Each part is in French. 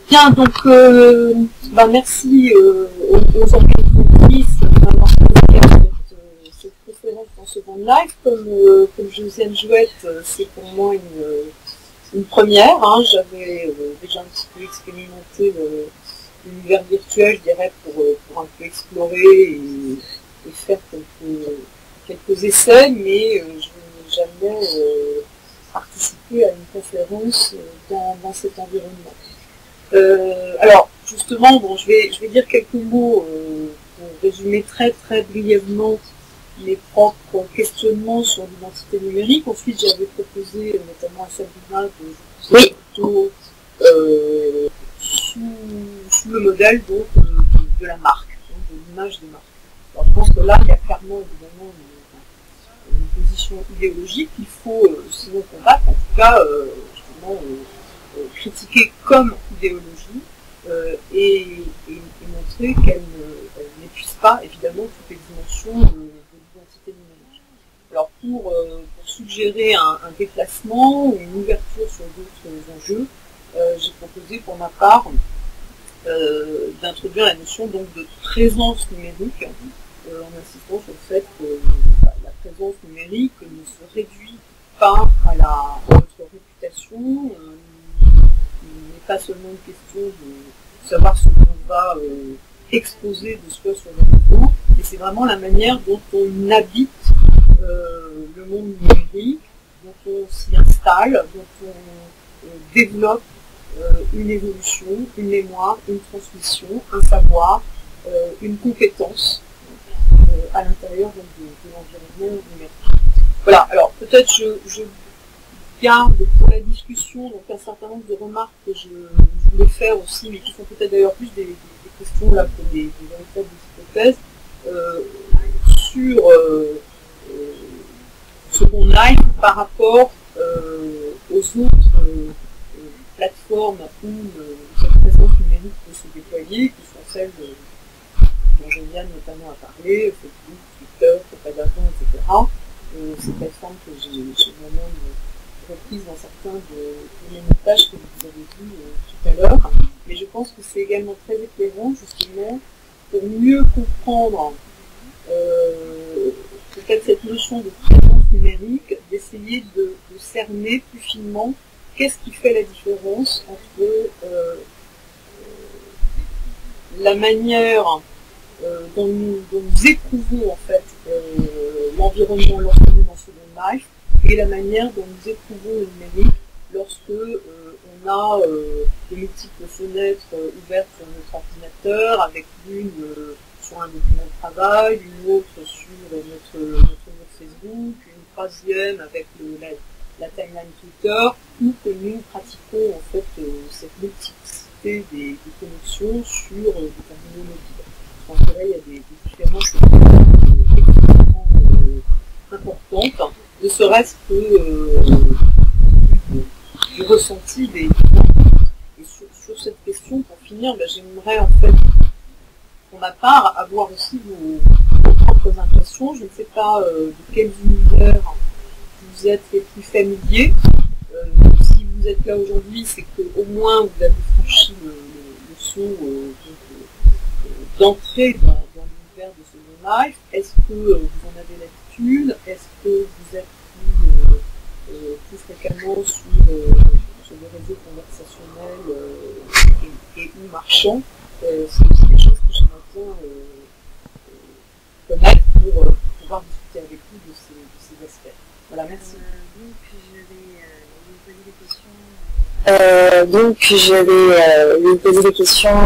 Bien, donc, merci aux organisatrices d'avoir organisé cette conférence en seconde live. Comme Josiane Jouette, c'est pour moi une première. Hein. J'avais déjà un petit peu expérimenté l'univers virtuel, je dirais, pour un peu explorer et faire quelques essais, mais je n'ai jamais participé à une conférence dans cet environnement. Alors, justement, bon, je vais dire quelques mots pour résumer très brièvement mes propres questionnements sur l'identité numérique. Ensuite, j'avais proposé notamment à Sabina de poser plutôt sous le modèle donc, de la marque, donc, de l'image de marque. Alors, je pense que là, il y a clairement évidemment une position idéologique qu'il faut sinon combattre, en tout cas justement, critiquer comme idéologie et montrer qu'elle n'épuise pas évidemment toutes les dimensions de l'identité numérique. Alors pour suggérer un déplacement ou une ouverture sur d'autres enjeux, j'ai proposé pour ma part d'introduire la notion donc de présence numérique en insistant sur le fait que la présence numérique ne se réduit pas à notre réputation. Il n'est pas seulement une question de savoir ce qu'on va exposer de soi sur le réseau, mais c'est vraiment la manière dont on habite le monde numérique, dont on s'y installe, dont on développe une évolution, une mémoire, une transmission, un savoir, une compétence à l'intérieur de l'environnement numérique. Voilà, alors peut-être je garde pour la discussion donc un certain nombre de remarques que je voulais faire aussi, mais qui sont peut-être d'ailleurs plus des questions là que des véritables hypothèses, sur Second Life par rapport aux autres plateformes où cette présence numérique peut se déployer, qui sont celles dont Josiane notamment a parlé, Facebook, Twitter, Propagation, etc. Ces plateformes que j'ai vraiment reprise dans certains de mes montages que vous avez vus tout à l'heure, mais je pense que c'est également très éclairant justement pour mieux comprendre peut-être cette notion de présence numérique, d'essayer de cerner plus finement qu'est-ce qui fait la différence entre la manière dont nous éprouvons en fait l'environnement lorsque nous sommes dans Second Life et la manière dont nous éprouvons le numérique lorsque on a de multiples fenêtres ouvertes sur notre ordinateur, avec l'une sur un document de travail, une autre sur notre mur Facebook, une troisième avec la timeline Twitter, ou que nous pratiquons en fait cette multiplicité des connexions sur des terminaux mobiles. Je pense que là, il y a des différences extrêmement importantes, ne serait-ce que du ressenti des gens. Et sur cette question, pour finir, j'aimerais en fait, pour ma part, avoir aussi vos propres impressions. Je ne sais pas de quels univers vous êtes les plus familiers. Si vous êtes là aujourd'hui, c'est qu'au moins vous avez franchi le saut d'entrée dans l'univers de Second Life. Est-ce que vous en avez l'habitude? Est-ce que vous êtes plus fréquemment sur des réseaux conversationnels et ou marchands? C'est aussi des choses que j'aimerais bien connaître pour pouvoir discuter avec vous de ces aspects. Voilà, merci. Donc je vais lui poser des questions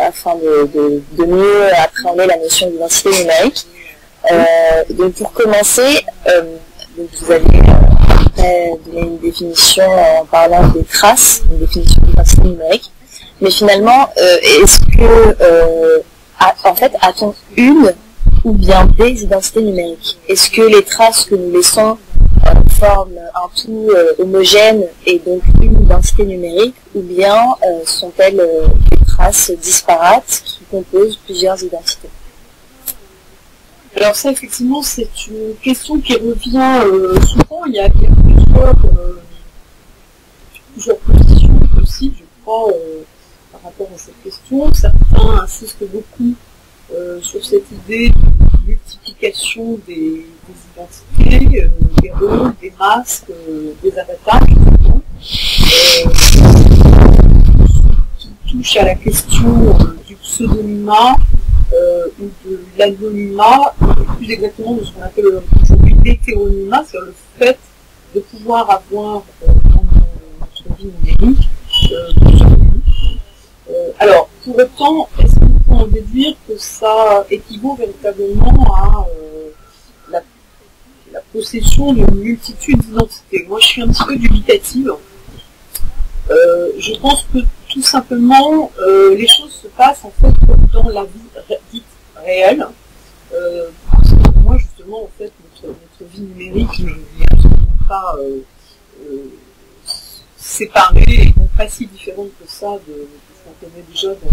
afin de mieux appréhender la notion d'identité numérique. Donc pour commencer, donc vous avez donné une définition en parlant des traces, une définition d'identité numérique. Mais finalement, est-ce que en fait a-t-on une ou bien des identités numériques? Est-ce que les traces que nous laissons forment un tout homogène et donc une identité numérique, ou bien sont-elles des traces disparates qui composent plusieurs identités? Alors ça, effectivement, c'est une question qui revient souvent. Il y a plusieurs positions possibles, je crois, par rapport à cette question. Certains insistent beaucoup sur cette idée de multiplication des identités, des rôles, des masques, des avatars, justement, qui touche à la question du pseudonymat ou de l'anonymat, plus exactement de ce qu'on appelle aujourd'hui l'hétéronymat, c'est-à-dire le fait de pouvoir avoir dans notre vie numérique plusieurs noms. Alors, pour autant, est-ce qu'on peut en déduire que ça équivaut véritablement à la possession d'une multitude d'identités? Moi, je suis un petit peu dubitative. Je pense que tout simplement, les choses se passent en fait comme dans la vie dite réelle. Parce que pour moi, justement, en fait, notre vie numérique n'est absolument pas séparée et donc pas si différente que ça de ce qu'on connaît déjà dans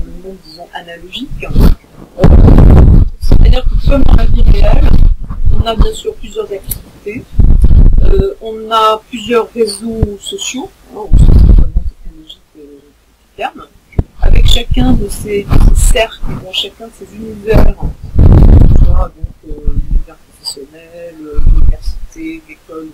le monde, disons, analogique. C'est-à-dire que comme dans la vie réelle, on a bien sûr plusieurs activités, on a plusieurs réseaux sociaux, au sens totalement technologique du terme, avec chacun de ces cercles, dans chacun de ces univers, soit donc l'univers professionnel, l'université, l'école où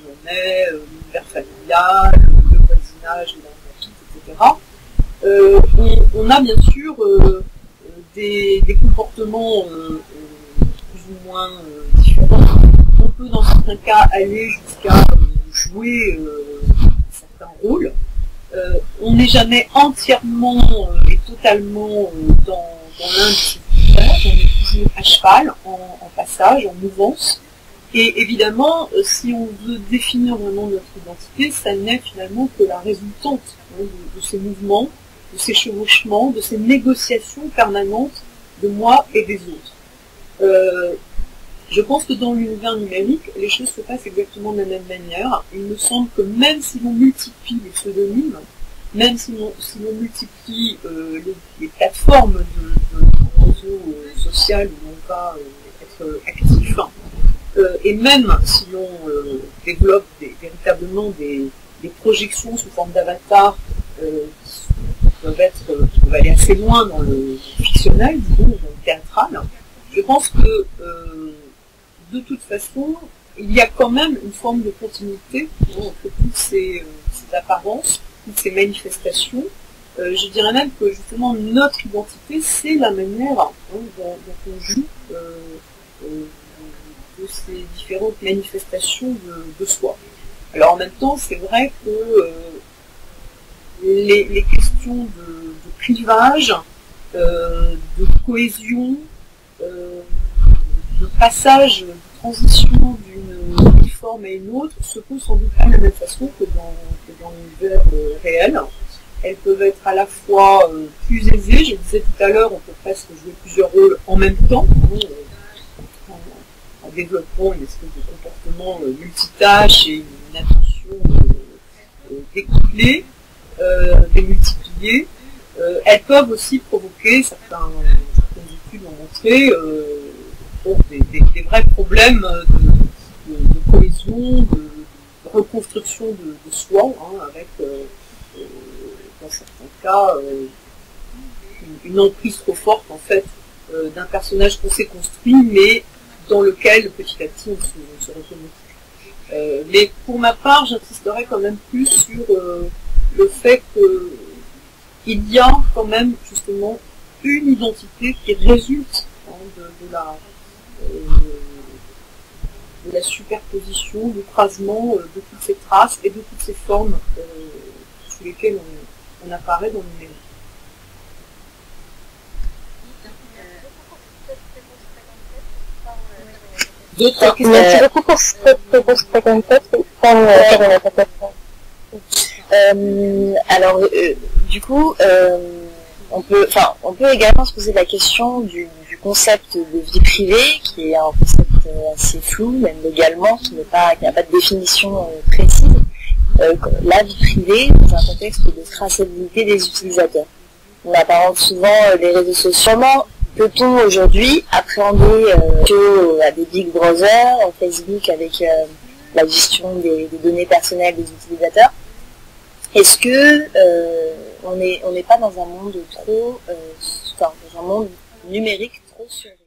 on est, l'univers familial, le voisinage, l'informatique, etc. On a bien sûr des comportements plus ou moins différents. On peut dans certains cas aller jusqu'à jouer certains rôles. On n'est jamais entièrement et totalement dans l'un de ces univers, on est toujours à cheval, en passage, en mouvance. Et évidemment, si on veut définir vraiment notre identité, ça n'est finalement que la résultante de ces mouvements, de ces chevauchements, de ces négociations permanentes de moi et des autres. Je pense que dans l'univers numérique, les choses se passent exactement de la même manière. Il me semble que même si l'on multiplie les pseudonymes, même si l'on multiplie les plateformes de réseau social où on va être actif, et même si l'on développe véritablement des projections sous forme d'avatar qui peuvent aller assez loin dans le fictionnel, disons, dans le théâtral, je pense que de toute façon, il y a quand même une forme de continuité entre toutes ces apparences, toutes ces manifestations. Je dirais même que justement notre identité, c'est la manière dont on joue de ces différentes manifestations de soi. Alors en même temps, c'est vrai que les questions de clivage, de cohésion, de passage, de transition d'une forme à une autre se posent sans doute pas de la même façon que dans l'univers réel. Elles peuvent être à la fois plus aisées, je disais tout à l'heure, on peut presque jouer plusieurs rôles en même temps, en développant une espèce de comportement multitâche et une attention découplée, démultipliée. Elles peuvent aussi provoquer, certaines études l'ont montré, des vrais problèmes de cohésion, de reconstruction de soi, avec, dans certains cas, une emprise trop forte, en fait, d'un personnage qu'on s'est construit, mais dans lequel, petit à petit, on se reconnaît. Mais pour ma part, j'insisterai quand même plus sur le fait qu'il y a quand même, justement, une identité qui résulte de la superposition, du croisement de toutes ces traces et de toutes ces formes sous lesquelles on apparaît dans le numérique. D'autres questions? Merci beaucoup pour cette réponse très complète. Alors, du coup, on peut également se poser la question du concept de vie privée, qui est un concept assez flou, même légalement, qui n'a pas de définition précise. La vie privée dans un contexte de traçabilité des utilisateurs. On apparente souvent les réseaux sociaux. Comment peut-on aujourd'hui appréhender à des big brothers, Facebook avec la gestion des données personnelles des utilisateurs, est-ce que on n'est pas dans un monde trop, dans un monde numérique trop surveillé?